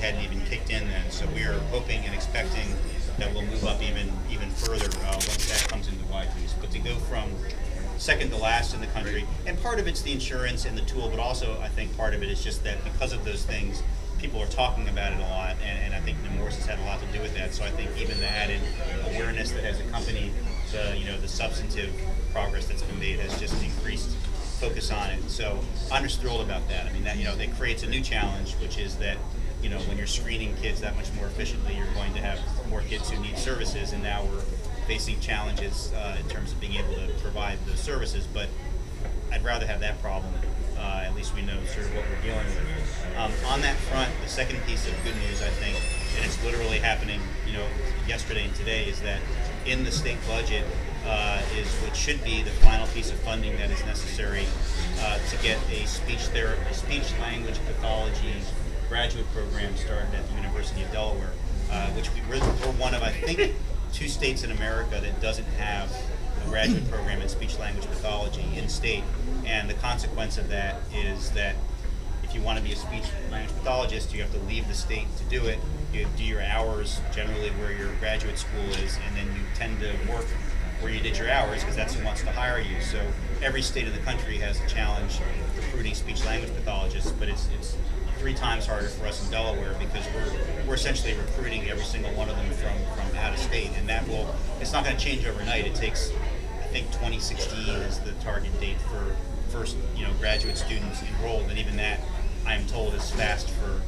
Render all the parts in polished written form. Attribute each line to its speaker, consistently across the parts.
Speaker 1: hadn't even kicked in then. So we are hoping and expecting that we'll move up even further once that comes into wide use. But to go from second to last in the country, and part of it's the insurance and the tool, but also I think part of it is just that because of those things, people are talking about it a lot, and I think Nemours has had a lot to do with that. So I think even the added awareness that has accompanied the substantive progress that's been made has just increased focus on it. So I'm just thrilled about that. I mean, that that creates a new challenge, which is that when you're screening kids that much more efficiently, you're going to have more kids who need services, and now we're facing challenges in terms of being able to provide those services. But I'd rather have that problem. At least we know sort of what we're dealing with. On that front, the second piece of good news, I think, and it's literally happening, yesterday and today, is that in the state budget is what should be the final piece of funding that is necessary to get a speech language pathology graduate program started at the University of Delaware, which we're one of, I think, 2 states in America that doesn't have a graduate program in speech language pathology in state. And the consequence of that is that if you want to be a speech language pathologist, you have to leave the state to do it. You do your hours generally where your graduate school is, and then you tend to work where you did your hours because that's who wants to hire you. So every state in the country has a challenge recruiting speech language pathologists, but it's 3 times harder for us in Delaware because we're essentially recruiting every single one of them from out of state, and it's not going to change overnight. It takes, I think, 2016 is the target date for first graduate students enrolled, and even that I'm told is fast for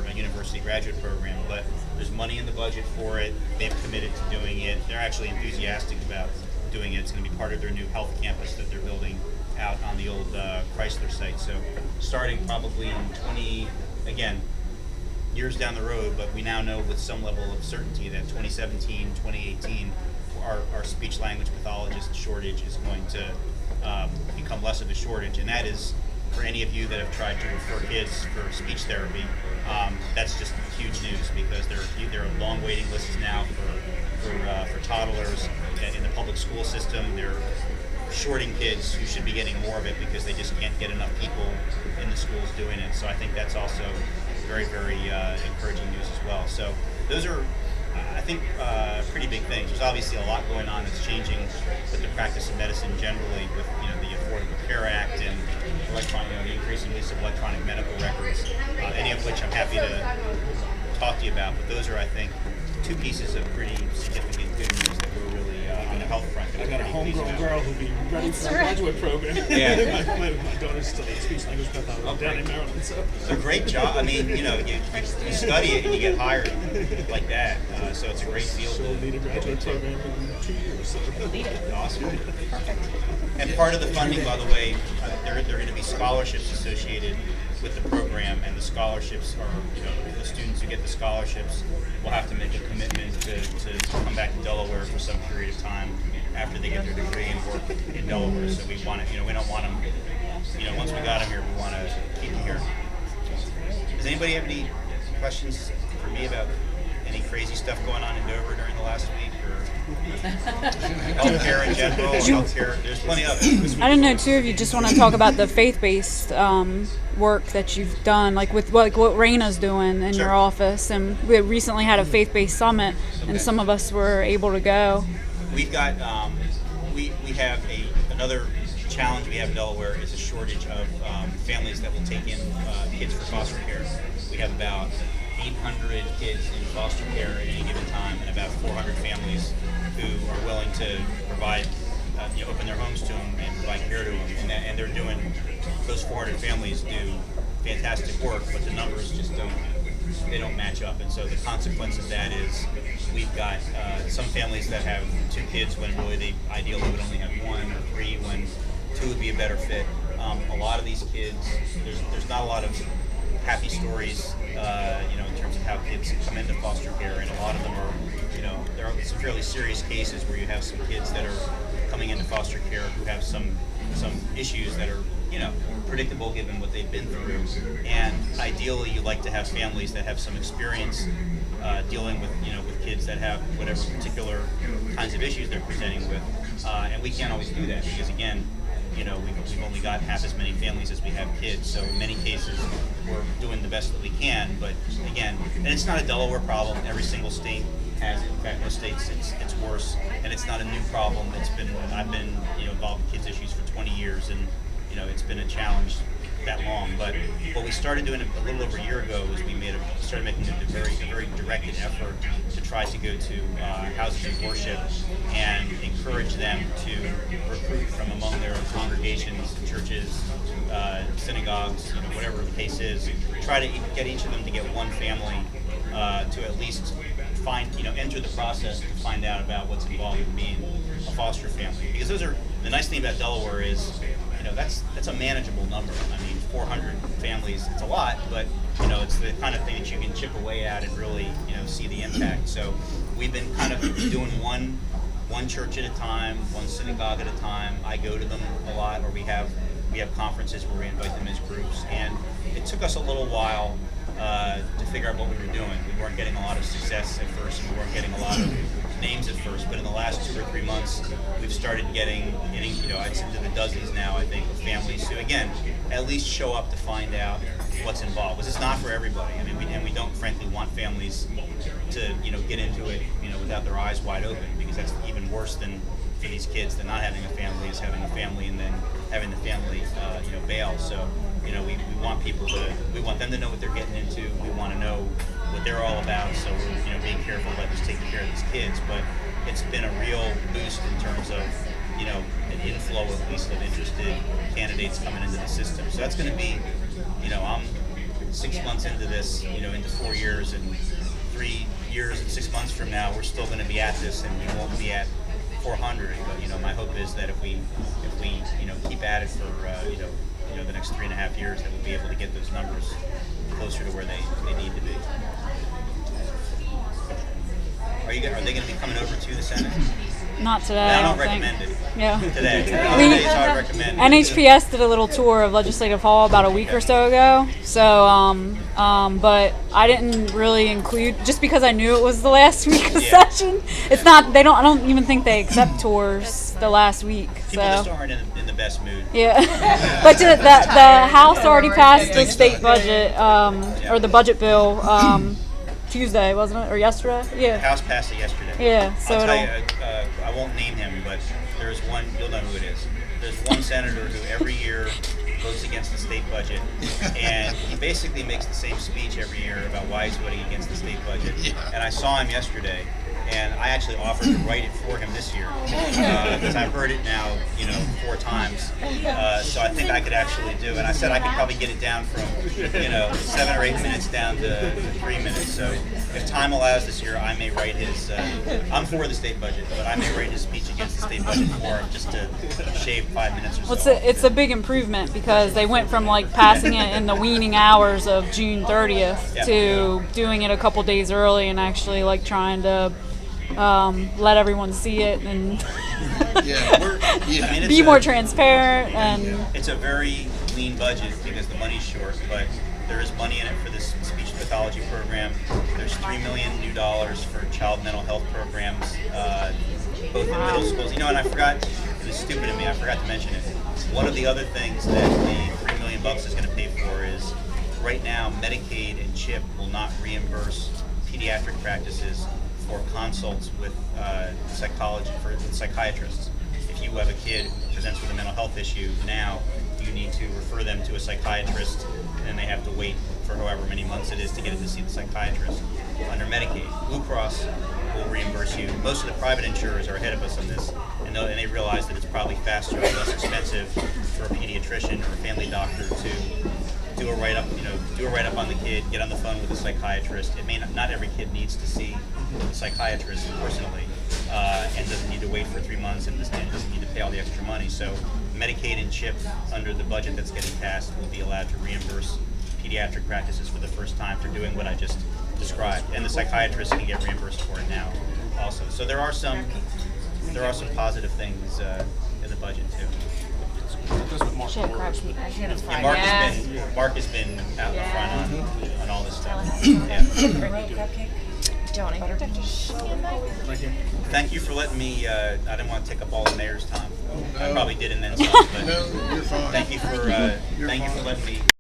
Speaker 1: a university graduate program. But there's money in the budget for it. They've committed to doing it. They're actually enthusiastic about doing it. It's going to be part of their new health campus that they're building out on the old Chrysler site. So starting probably in years down the road, but we now know with some level of certainty that 2017, 2018, our speech language pathologist shortage is going to become less of a shortage. And that is, for any of you that have tried to refer kids for speech therapy, that's just huge news because there are long waiting lists now for toddlers in the public school system. They're shorting kids who should be getting more of it because they just can't get enough people in the schools doing it. So I think that's also very, very encouraging news as well. So those are, I think, pretty big things. There's obviously a lot going on that's changing with the practice of medicine generally, with the Affordable Care Act and the increasing use of electronic medical records, any of which I'm happy to talk to you about. But those are, I think, 2 pieces of pretty significant good news that we're really on the health front.
Speaker 2: I got a homegrown girl who'll be ready for the graduate program.
Speaker 1: Yeah.
Speaker 2: my daughter's studying speech language pathology down in Maryland. So
Speaker 1: it's a great job. I mean, you study it and you get hired like that. So it's a great field.
Speaker 2: She'll need a graduate program in 2 years. So.
Speaker 1: Awesome. Perfect. And part of the funding, by the way, there are going to be scholarships associated with the program, and the scholarships are, the students who get the scholarships will have to make a commitment to come back to Delaware for some period of time after they get their degree and work in Delaware. So we want to, we don't want them, once we got them here, we want to keep them here. Does anybody have any questions for me about any crazy stuff going on in Dover during the last week, or healthcare in general? Healthcare, there's plenty of it.
Speaker 3: I don't know too if you just want to talk about the faith-based work that you've done, like with what Raina's doing in your office, and we recently had a faith-based summit, and some of us were able to go.
Speaker 1: We've got we have another challenge we have in Delaware is a shortage of families that will take in kids for foster care. We have about 800 kids in foster care at any given time, and about 400 families who are willing to provide, open their homes to them and provide care to them. And they're doing, those 400 families do fantastic work, but the numbers just don't match up. And so the consequence of that is we've got some families that have 2 kids when really they ideally would only have 1 or 3, when 2 would be a better fit. A lot of these kids, there's not a lot of happy stories, in terms of how kids come into foster care, and a lot of them are, there are some fairly serious cases where you have some kids that are coming into foster care who have some issues that are, predictable given what they've been through. And ideally, you like to have families that have some experience dealing with, with kids that have whatever particular kinds of issues they're presenting with, and we can't always do that because, again, we've only got half as many families as we have kids. So in many cases, we're doing the best that we can. But again, and it's not a Delaware problem. Every single state has it. In fact, most states it's worse, and it's not a new problem. I've been involved in kids issues for 20 years, and it's been a challenge that long. But what we started doing a little over a year ago was we started making a very directed effort to try to go to houses of worship and encourage them to recruit from among their congregations, churches, synagogues, whatever the case is. Try to get each of them to get one family to at least enter the process to find out about what's involved in being a foster family. Because the nice thing about Delaware is, that's a manageable number. I mean, 400 families, it's a lot, but it's the kind of thing that you can chip away at and really, see the impact. So we've been kind of doing one church at a time, one synagogue at a time. I go to them a lot, or we have conferences where we invite them as groups, and it took us a little while to figure out what we were doing. We weren't getting a lot of success at first, and we weren't getting a lot of names at first, but in the last 2 or 3 months, we've started getting it's into the dozens now, I think, of families who, again, at least show up to find out what's involved. Because it's not for everybody. I mean, we don't frankly want families to, get into it, without their eyes wide open, because that's even worse than for these kids than not having a family is having a family and then having the family, bail. So, we want them to know what they're getting into. We want to know what they're all about. So we're, being careful about just taking care of these kids. But it's been a real boost in terms of, an inflow at least of interested candidates coming into the system. So that's going to be, I'm 6 months into this, into 4 years, and 3 years and 6 months from now, we're still going to be at this, and we won't be at 400. But my hope is that if we keep at it for the next 3.5 years, that we'll be able to get those numbers closer to where they need to be. Are they going to be coming over to the Senate?
Speaker 3: Not today.
Speaker 1: I don't
Speaker 3: think.
Speaker 1: recommend it.
Speaker 3: Yeah.
Speaker 1: Today. Today is how I recommend it.
Speaker 3: NHPS did a little tour of Legislative Hall about a week or so ago. So, but I didn't really include, just because I knew it was the last week of session. It's not. I don't even think they accept tours the last week.
Speaker 1: People just aren't in the best mood.
Speaker 3: Yeah. But the House already passed the state budget, or the budget bill. Tuesday, wasn't it, or yesterday? Yeah.
Speaker 1: The House passed it yesterday.
Speaker 3: Yeah. So
Speaker 1: I'll tell you, I won't name him, but there's one. You'll know who it is. There's one senator who every year votes against the state budget, and he basically makes the same speech every year about why he's voting against the state budget. And I saw him yesterday, and I actually offered to write it for him this year because I've heard it now, 4 times. So I think I could actually do it. And I said I could probably get it down from, 7 or 8 minutes down to 3 minutes. So if time allows this year, I may write his. I'm for the state budget, but I may write his speech against the state budget for him just to shave 5 minutes or so.
Speaker 3: Well, it's a big improvement because they went from passing it in the weaning hours of June 30th to doing it a couple days early and actually trying to let everyone see it and be more transparent. And
Speaker 1: it's a very lean budget because the money's short, but there is money in it for this speech pathology program. There's $3 million new for child mental health programs, both in middle schools. And I forgot, it was stupid of me, I forgot to mention it. One of the other things that the $3 million is going to pay for is, right now, Medicaid and CHIP will not reimburse pediatric practices for consults with psychiatrists. If you have a kid who presents with a mental health issue now, you need to refer them to a psychiatrist, and they have to wait for however many months it is to get in to see the psychiatrist. Under Medicaid, Blue Cross will reimburse you. Most of the private insurers are ahead of us on this, and they realize that it's probably faster and less expensive for a pediatrician or a family doctor to do a write-up on the kid, get on the phone with a psychiatrist. Not every kid needs to see a psychiatrist personally, and doesn't need to wait for 3 months, and doesn't need to pay all the extra money. So Medicaid and CHIP, under the budget that's getting passed, will be allowed to reimburse pediatric practices for the first time for doing what I just described, and the psychiatrists can get reimbursed for it now also. So there are some positive things in the budget too. Yeah, Mark has been out in front on all this stuff. Yeah.
Speaker 4: Johnny.
Speaker 2: Thank you.
Speaker 1: Thank you for letting me, I didn't want to take up all the mayor's time. I probably did and then some, but
Speaker 5: No, you're fine.
Speaker 1: thank you for letting me